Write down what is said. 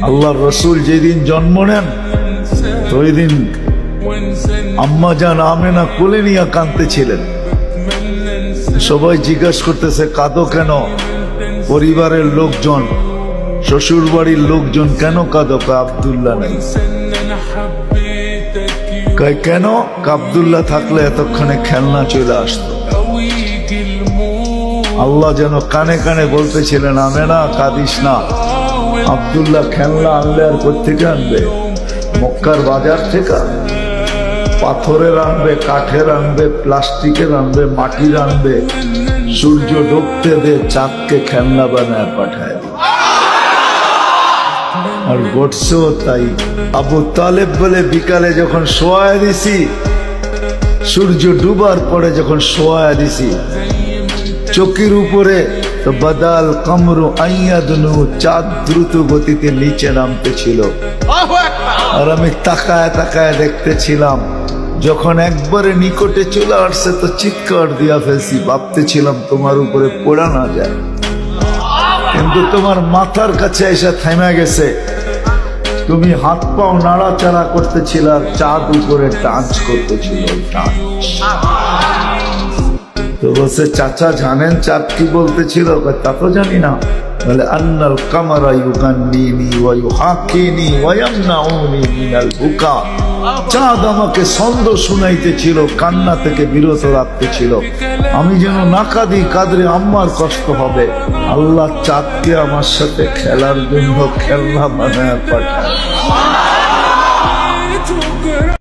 আল্লাহর রসুল যেদিন জন্ম নেন ওই দিন আম্মা জান আমেনা কোলে নিয়ে কাঁদতেছিলেন। সবাই জিজ্ঞাসা করতেছে কাঁদো কেন? পরিবারের লোকজন, শ্বশুর বাড়ির লোকজন কেন কাঁদো? আব্দুল্লাহ নাই। কেন? আব্দুল্লাহ থাকলে এতক্ষণে খেলনা চলে আসতো। আল্লাহ যেন কানে কানে বলতেছিলেন আমেনা কাঁদিস না, আব্দুল্লাহ খেলনা আনলে আর কোত্থেকে আনবে? মক্কার বাজার থেকে পাথরের আনবে, কাঠের আনবে, প্লাস্টিকের আনবে, মাটির আনবে। সূর্য ডুবতে দে, চাঁদকে খেলনা বানায় পাঠায়। আর ঘটছেও তাই। আবু তালেব বলে বিকালে যখন শোয়া দিছি, সূর্য ডুবার পরে যখন শোয়া দিছি, চোখের উপরে তো বাদাল কামরু আইয়াদনু, চাঁদ দ্রুত গতিতে নিচে নামতেছিল। আর আমি তাকায় তাকায় দেখতেছিলাম। যখন একবারে নিকটে চলে আসছে তো চিৎকার দিয়া ফেলছি, ভাবতেছিলাম তোমার উপরে পড়া না যায়, কিন্তু তোমার মাথার কাছে এসে থেমে গেছে। তুমি হাত পাও নাড়াচাড়া করতেছিল আর চাঁদ উপরে ডান্স করতেছিল। তো বলছে চাচা জানেন চাঁদ কি বলতেছিল? তা তো জানি না। বলে আন্নাল কামারা ইউগান্নিনি ওয়া ইউহাকিনি ওয়া ইয়ামনাউনি মিনাল বুকা। চাঁদ আমাকে ছন্দ শুনাইতেছিল, কান্না থেকে বিরত রাখতেছিল। আমি যেন না কাঁদি, কাঁদলে আম্মার কষ্ট হবে। আল্লাহ চাঁদকে আমার সাথে খেলার জন্য খেলনা বানায় পাঠায়।